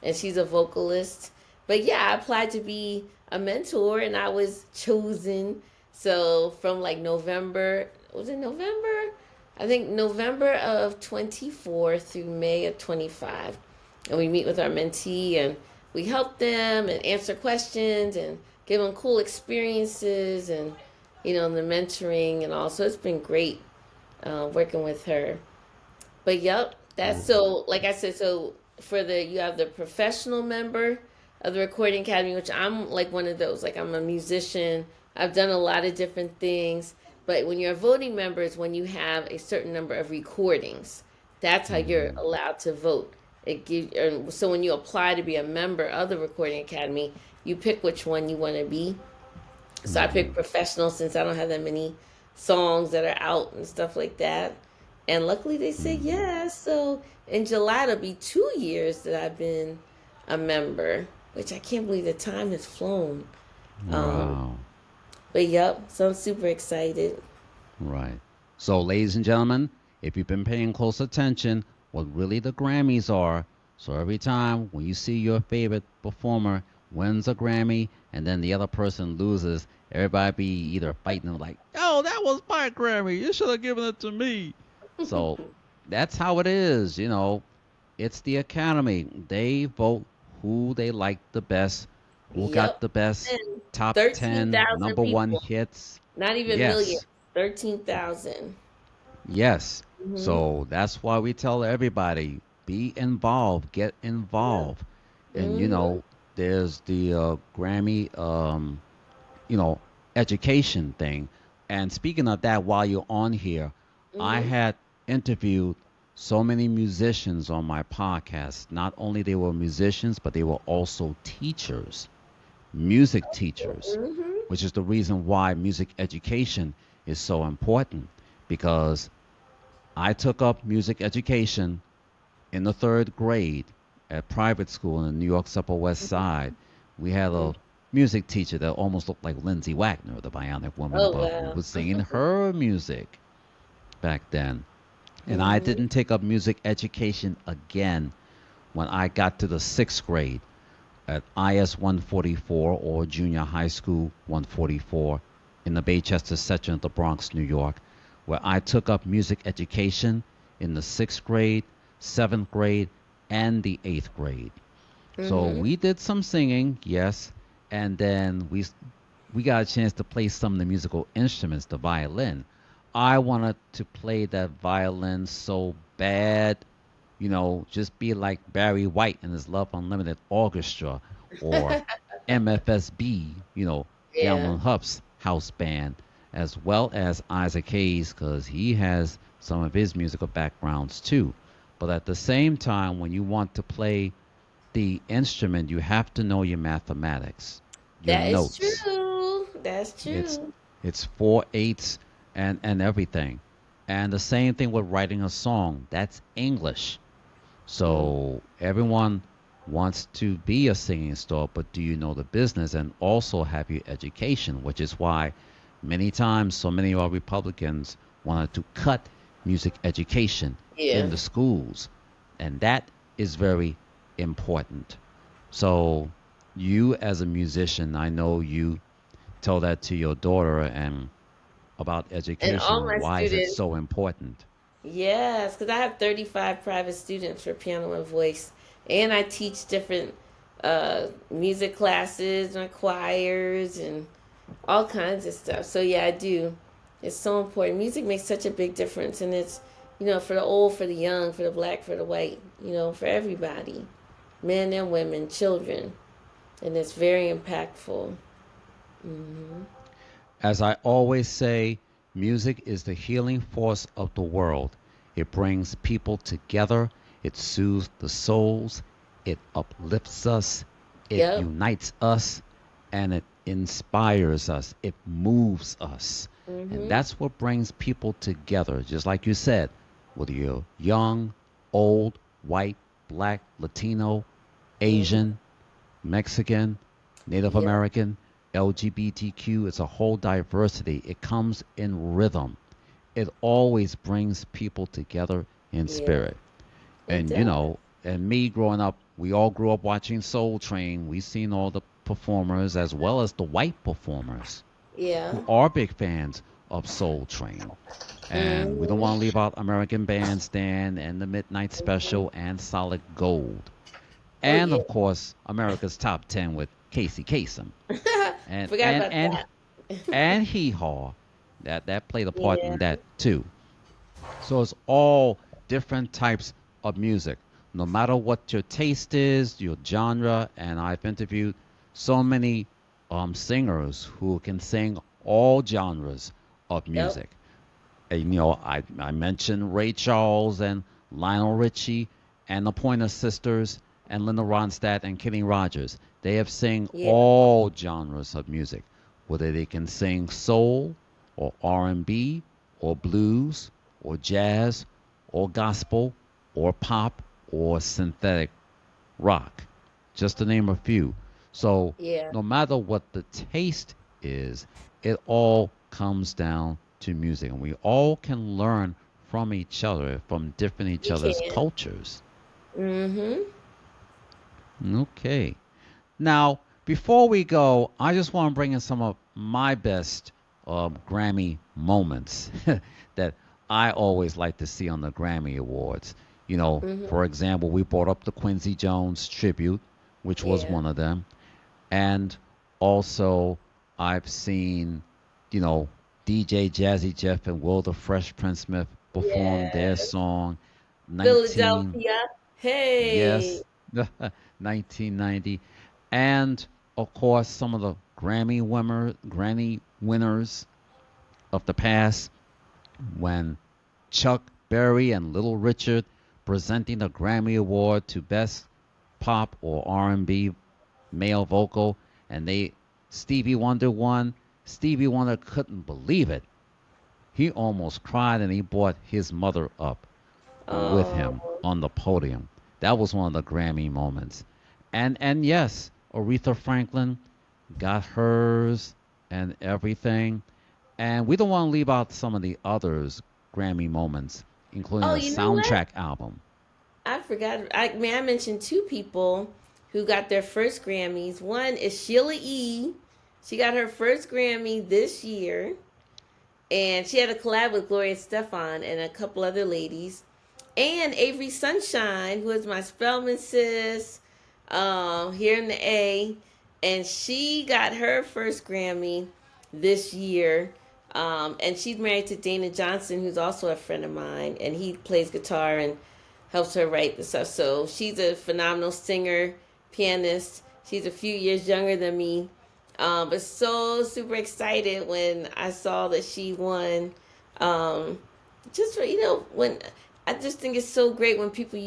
and she's a vocalist. But yeah, I applied to be a mentor, and I was chosen. So from like November, was it November? I think November of 24 through May of 25. And we meet with our mentee and we help them and answer questions and give them cool experiences and, the mentoring and all. So it's been great working with her. But yep, that's w- so, like I said, so you have the professional member of the Recording Academy, which I'm like one of those. Like I'm a musician, I've done a lot of different things. But when you're a voting member, is when you have a certain number of recordings. That's how you're mhm, allowed to vote. So when you apply to be a member of the Recording Academy, you pick which one you want to be. So I picked mhm, professional since I don't have that many songs that are out and stuff like that. And luckily they said mhm. yes. So in July it'll be 2 years that I've been a member, which I can't believe the time has flown. Um, Wow. but yep, so I'm super excited. Right. So, ladies and gentlemen, if you've been paying close attention, what really the Grammys are. So every time when you see your favorite performer wins a Grammy and then the other person loses, everybody be either fighting like, "Oh, that was my Grammy. You should have given it to me." So that's how it is. It's the Academy. They vote who they like the best, who got Yep. the best And top 10 13,000 number one people, hits. not even millions, Yes. 13,000. Yes. Mm-hmm. So that's why we tell everybody, be involved, get Yeah. involved. And, Mhm. there's the Grammy, you know, education thing. And speaking of that, while you're on here, I Mhm. had interviewed so many musicians on my podcast. Not only they were musicians, but they were also teachers, music teachers, Mhm. which is the reason why music education is so important because I took up music education in the third grade at private school in the New York Upper West Side. We had Mhm. a music teacher that almost looked like Lindsay Wagner, the Bionic Woman, Oh but we wow. was singing her music back then. And I Mhm. didn't take up music education again when I got to the sixth grade at IS 144 or Junior High School 144 in the Baychester section of the Bronx, New York, where I took up music education in the sixth grade, seventh grade, and the eighth grade. So Mhm. we did some singing, yes, and then we got a chance to play some of the musical instruments, the violin. I wanted to play that violin so bad, just be like Barry White and his Love Unlimited Orchestra or MFSB, Yeah. Gamlin Huff's house band, as well as Isaac Hayes, because he has some of his musical backgrounds too. But at the same time, when you want to play the instrument, you have to know your mathematics, your That is notes. true. That's It's true. it's four eighths and everything. And the same thing with writing a song. That's English. Mm. So everyone wants to be a singing star, but do you know the business and also have your education? Which is why many times so many of our Republicans wanted to cut music education Yeah. in the schools. And that is very important. So you as a musician, I know you tell that to your daughter and about And all education. my Why is it students, so important? yes, because I have 35 private students for piano and voice, and I teach different music classes and choirs and all kinds of stuff. So yeah, I do. It's so important. Music makes such a big difference, and it's for the old, for the young, for the black, for the white, for everybody, men and women, children, and it's very impactful. Hmm. As I always say, music is the healing force of the world. It brings people together, it soothes the souls, it uplifts us, it Yep. unites us, and it inspires us, it moves us. And Hmm. that's what brings people together, just like you said, whether you're young, old, white, black, Latino, Hmm. Asian, Mexican, Native Yep. American, LGBTQ. It's a whole diversity. It comes in rhythm. It always brings people together in Yeah. spirit. It And, does. and me growing up, we all grew up watching Soul Train. We seen all the performers as well as the white performers Yeah. who are big fans of Soul Train. And we don't Hmm. want to leave out American Bandstand and the Midnight Hmm. Special and Solid Gold. Oh And yeah. of course, America's Top 10 with Casey Kasem and Forgot and about and that. and Hee Haw that played a part in Yeah. that too. So it's all different types of music, no matter what your taste is, your genre. And I've interviewed so many singers who can sing all genres of Yep. music. And, I mentioned Ray Charles and Lionel Richie and the Pointer Sisters and Linda Ronstadt and Kenny Rogers. They have sing Yeah. all genres of music, whether they can sing soul or R&B or blues or jazz or gospel or pop or synthetic rock, just to name a few. So, Yeah. no matter what the taste is, it all comes down to music. And we all can learn from each other, from different each We other's can. cultures. Mm-hmm. Okay. Now, before we go, I just want to bring in some of my best Grammy moments that I always like to see on the Grammy Awards. Mm-hmm. For example, we brought up the Quincy Jones tribute, which was Yeah. one of them. And also, I've seen, you know, DJ Jazzy Jeff and Will the Fresh Prince Smith perform their Yeah. song 19 Philadelphia. Hey. Yes, 1990. And of course, some of the Grammy winners of the past, when Chuck Berry and Little Richard presenting the Grammy Award to Best Pop or R&B male vocal, and Stevie Wonder won. Stevie Wonder couldn't believe it. He almost cried, and he brought his mother up with him Oh. on the podium. That was one of the Grammy moments. And yes, Aretha Franklin got hers and everything. And we don't want to leave out some of the others Grammy moments, including Oh, the you know what? soundtrack album. I forgot. I mentioned two people who got their first Grammys. One is Sheila E. She got her first Grammy this year, and she had a collab with Gloria Stefan and a couple other ladies. And Avery Sunshine, who is my Spelman sis here in the A, and she got her first Grammy this year. And she's married to Dana Johnson, who's also a friend of mine, and he plays guitar and helps her write the stuff. So she's a phenomenal singer, pianist. She's a few years younger than me, but so super excited when I saw that she won. Um, just for when I just think it's so great when people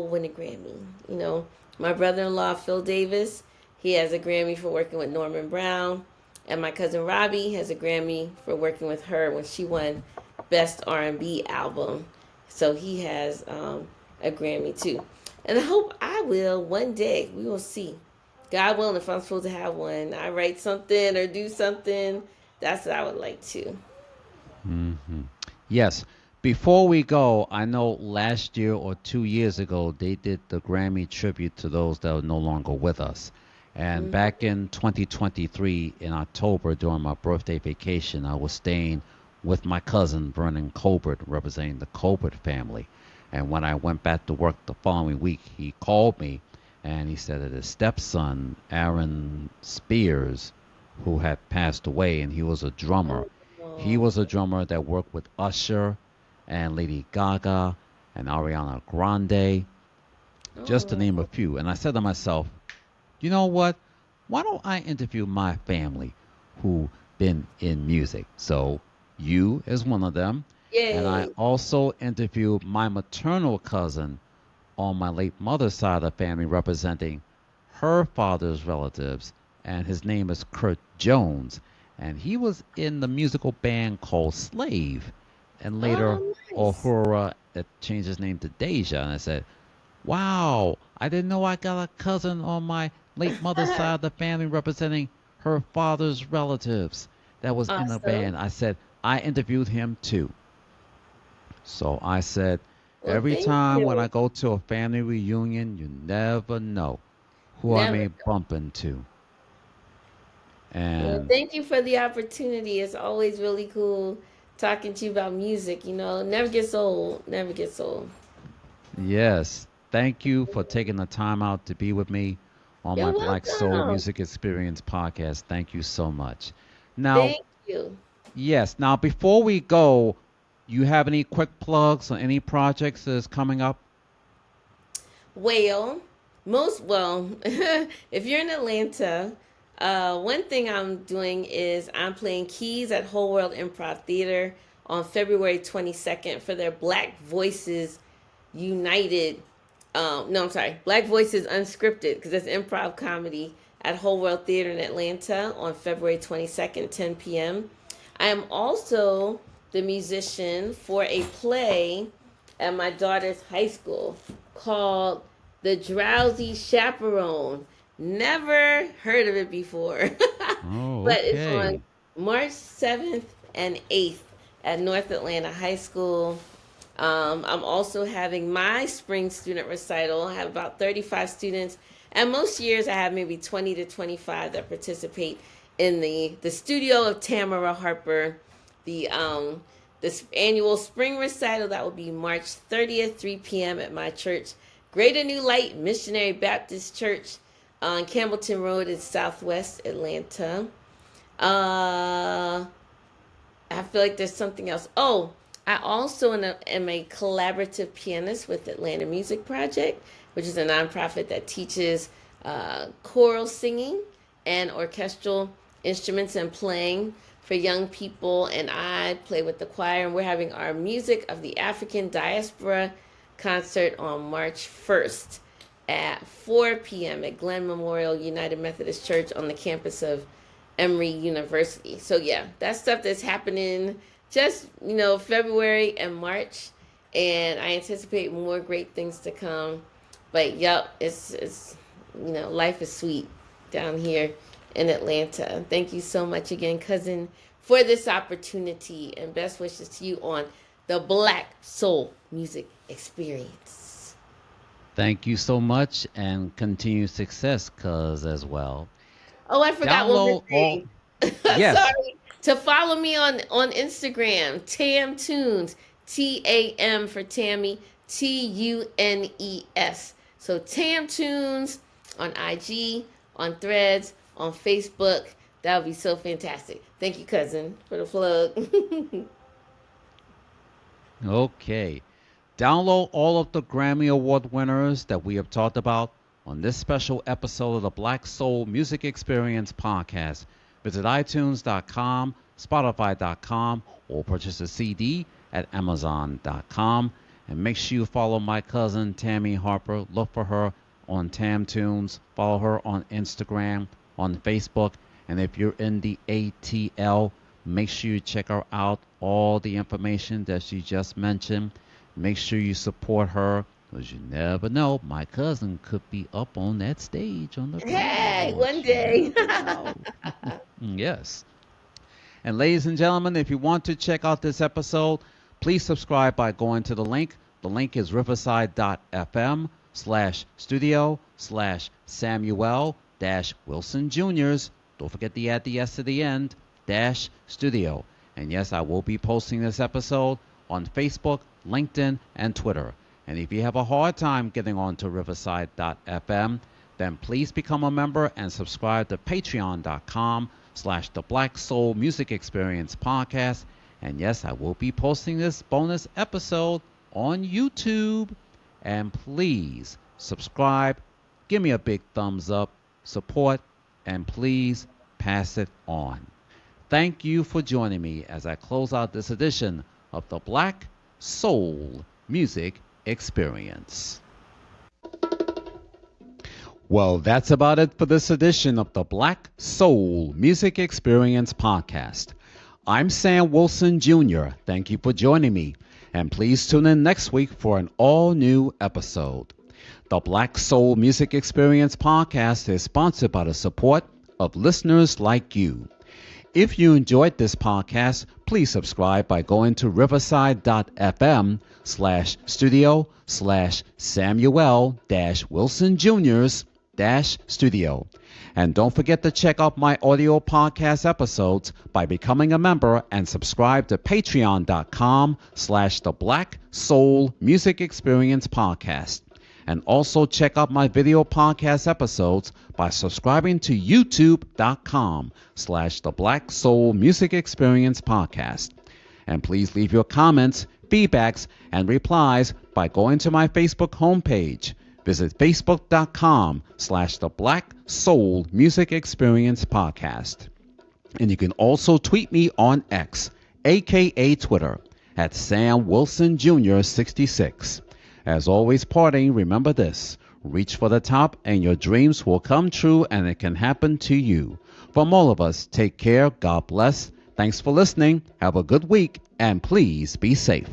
win a Grammy. My brother-in-law Phil Davis, he has a Grammy for working with Norman Brown, and my cousin Robbie has a Grammy for working with her when she won Best R&B Album. So he has a Grammy too, and I hope I will one day. We will see. God willing, if I'm supposed to have one, I write something or do something. That's what I would like to. Hmm. Yes. Before we go, I know last year or 2 years ago they did the Grammy tribute to those that are no longer with us. And Mm-hmm. back in 2023, in October, during my birthday vacation, I was staying with my cousin Vernon Colbert, representing the Colbert family. And when I went back to work the following week, he called me and he said that his stepson, Aaron Spears, who had passed away, and he was a drummer. He Oh, was a drummer that worked with Usher and Lady Gaga and Ariana Grande, just to name a oh, few. And I said to myself, you know what? Why don't I interview my family who been in music? So you is one of them. And I yay! also interviewed my maternal cousin on my late mother's side of the family, representing her father's relatives, and his name is Kurt Jones, and he was in the musical band called Slave, and later Oh, nice. Uhura that changed his name to Deja. And I said, "Wow, I didn't know I got a cousin on my late mother's side of the family representing her father's relatives that was in the Awesome. band." I said, "I interviewed him too." So I said, Well, every thank time when I you. go to a family reunion, you never know who I Never. may bump into. Well, And thank you for the opportunity. It's always really cool talking to you about music. Never gets old. Never gets old. yes, thank you for taking the time out to be with me on You're my Black Soul welcome. Music Experience podcast. Thank you so much. Now, Thank you. yes, now before we go, you have any quick plugs or any projects that's coming up? Well, if you're in Atlanta, one thing I'm doing is I'm playing keys at Whole World Improv Theater on February 22nd for their Black Voices United. No, I'm sorry, Black Voices Unscripted, because it's improv comedy at Whole World Theater in Atlanta on February 22nd, 10 p.m. I am also the musician for a play at my daughter's high school called The Drowsy Chaperone. Never heard of it before, Oh, but it's on okay. March 7th and 8th at North Atlanta High School. I'm also having my spring student recital. I have about 35 students, and most years I have maybe 20 to 25 that participate in the studio of Tamara Harper. The annual spring recital that will be March 30th, 3 p.m. at my church, Greater New Light Missionary Baptist Church on Campbellton Road in Southwest Atlanta. Uh, I feel like there's something else. Oh, I also am a collaborative pianist with Atlanta Music Project, which is a nonprofit that teaches choral singing and orchestral instruments and playing for young people. And I play with the choir, and we're having our Music of the African Diaspora concert on March 1st at 4 p.m. at Glen Memorial United Methodist Church on the campus of Emory University. So yeah, that's stuff that's happening just, February and March, and I anticipate more great things to come. But yep, it's life is sweet down here in Atlanta. Thank you so much again, cousin, for this opportunity, and best wishes to you on the Black Soul Music Experience. Thank you so much, and continued success, cuz, as well. Oh, I forgot one thing. Yes. Sorry. To follow me on Instagram, Tam Tunes, TAM for Tammy, TUNES. So Tam Tunes on IG, on Threads, on Facebook. That would be so fantastic. Thank you, cousin, for the plug. Okay. Download all of the Grammy Award winners that we have talked about on this special episode of the Black Soul Music Experience podcast. Visit iTunes.com, Spotify.com, or purchase a CD at Amazon.com. And make sure you follow my cousin Tammy Harper. Look for her on Tam Tunes. Follow her on Instagram, on Facebook. And if you're in the ATL, make sure you check her out. All the information that she just mentioned. Make sure you support her, because you never know. My cousin could be up on that stage on the Hey, one day. Yes. And ladies and gentlemen, if you want to check out this episode, please subscribe by going to the link. The link is riverside.fm/studio/Samuel-Wilson Jr.'s. Don't forget to add the S to the end, -studio. And yes, I will be posting this episode on Facebook, LinkedIn, and Twitter. And if you have a hard time getting onto riverside.fm, then please become a member and subscribe to patreon.com/the Black Soul Music Experience podcast. And yes, I will be posting this bonus episode on YouTube. And please subscribe, give me a big thumbs up, support, and please pass it on. Thank you for joining me as I close out this edition of the Black Soul Music Experience. Well, that's about it for this edition of the Black Soul Music Experience podcast. I'm Sam Wilson Jr. Thank you for joining me, and please tune in next week for an all-new episode. The Black Soul Music Experience podcast is sponsored by the support of listeners like you. If you enjoyed this podcast, please subscribe by going to riverside.fm/studio/Samuel-Wilson Jr.'s -studio. And don't forget to check out my audio podcast episodes by becoming a member and subscribe to patreon.com/the Black Soul Music Experience podcast. And also check out my video podcast episodes by subscribing to youtube.com/the Black Soul Music Experience podcast. And please leave your comments, feedbacks, and replies by going to my Facebook homepage. Visit facebook.com/the Black Soul Music Experience podcast. And you can also tweet me on X, aka Twitter, at Sam Wilson Jr. 66. As always, parting, remember this: reach for the top and your dreams will come true, and it can happen to you. From all of us, take care, God bless. Thanks for listening, have a good week, and please be safe.